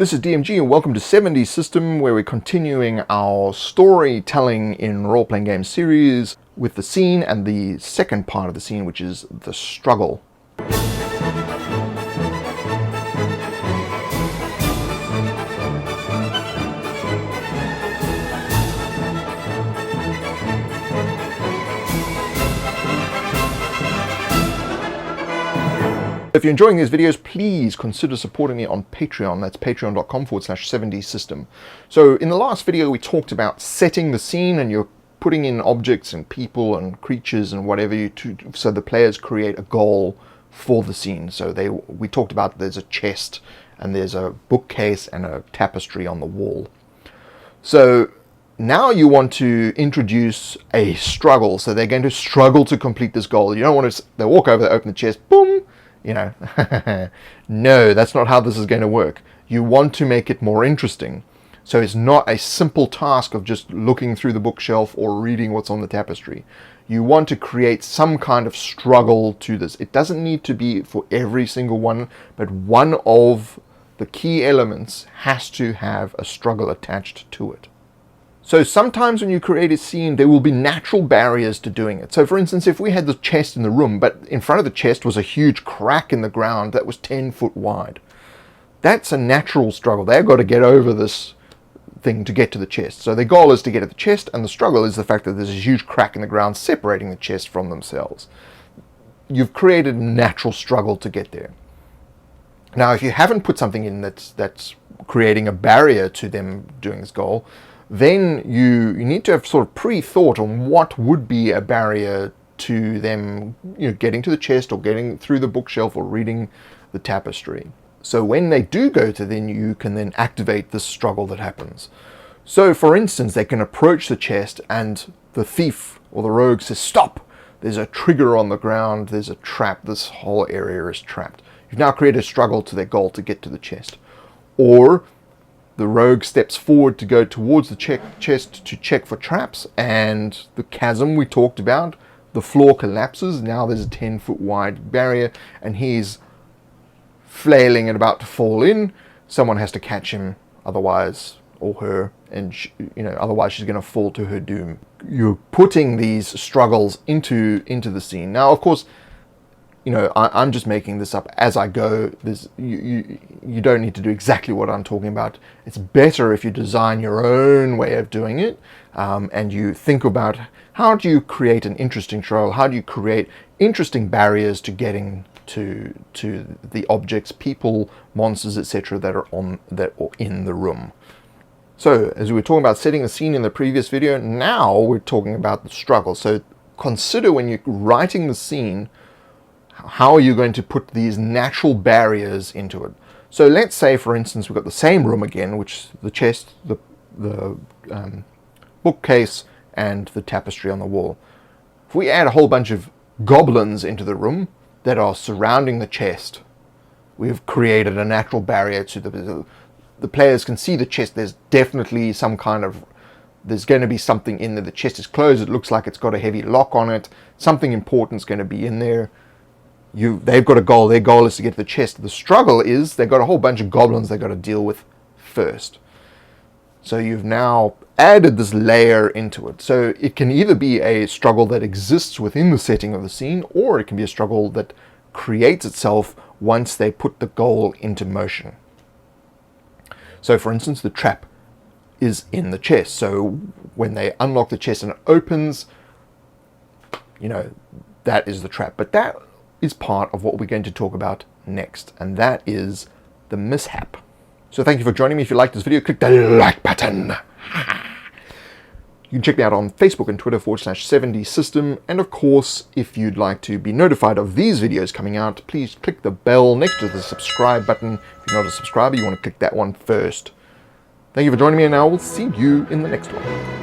This is DMG and welcome to 70 System, where we're continuing our storytelling in role-playing game series with the scene and the second part of the scene, which is the struggle. If you're enjoying these videos, please consider supporting me on Patreon. That's patreon.com/70system. So in the last video, we talked about setting the scene, and you're putting in objects and people and creatures and whatever so the players create a goal for the scene. So we talked about there's a chest and there's a bookcase and a tapestry on the wall. So now you want to introduce a struggle. So they're going to struggle to complete this goal. You don't want to, they walk over, they open the chest, boom, you know. No, that's not how this is going to work. You want to make it more interesting. So it's not a simple task of just looking through the bookshelf or reading what's on the tapestry. You want to create some kind of struggle to this. It doesn't need to be for every single one, but one of the key elements has to have a struggle attached to it. So sometimes when you create a scene, there will be natural barriers to doing it. So for instance, if we had the chest in the room, but in front of the chest was a huge crack in the ground that was 10 foot wide. That's a natural struggle. They've got to get over this thing to get to the chest. So their goal is to get at the chest, and the struggle is the fact that there's a huge crack in the ground separating the chest from themselves. You've created a natural struggle to get there. Now, if you haven't put something in that's creating a barrier to them doing this goal, then you need to have sort of pre-thought on what would be a barrier to them, getting to the chest or getting through the bookshelf or reading the tapestry. So when they do go to, then you can then activate this struggle that happens. So for instance, they can approach the chest and the thief or the rogue says, "Stop! There's a trigger on the ground, there's a trap, this whole area is trapped." You've now created a struggle to their goal to get to the chest. Or the rogue steps forward to go towards the chest to check for traps, and the chasm we talked about, the floor collapses. Now there's a 10-foot wide barrier, and he's flailing and about to fall in. Someone has to catch him, otherwise, or her, and otherwise she's going to fall to her doom. You're putting these struggles into the scene. Now, of course, I'm just making this up as I go. You don't need to do exactly what I'm talking about. It's better if you design your own way of doing it, and you think about how do you create an interesting struggle, how do you create interesting barriers to getting to the objects, people, monsters, etc. that are in the room. So as we were talking about setting the scene in the previous video, now we're talking about the struggle. So consider when you're writing the scene, how are you going to put these natural barriers into it? So let's say, for instance, we've got the same room again, which the chest, the bookcase, and the tapestry on the wall. If we add a whole bunch of goblins into the room that are surrounding the chest, we've created a natural barrier to the players can see the chest. There's definitely there's going to be something in there. The chest is closed. It looks like it's got a heavy lock on it. Something important is going to be in there. They've got a goal. Their goal is to get to the chest. The struggle is they've got a whole bunch of goblins they've got to deal with first. So you've now added this layer into it. So it can either be a struggle that exists within the setting of the scene, or it can be a struggle that creates itself once they put the goal into motion. So for instance, the trap is in the chest. So when they unlock the chest and it opens, that is the trap. But that is part of what we're going to talk about next, and that is the mishap. So thank you for joining me. If you like this video, click the like button. You can check me out on Facebook and Twitter /70system, and of course, if you'd like to be notified of these videos coming out, please click the bell next to the subscribe button. If you're not a subscriber, you want to click that one first. Thank you for joining me, and I will see you in the next one.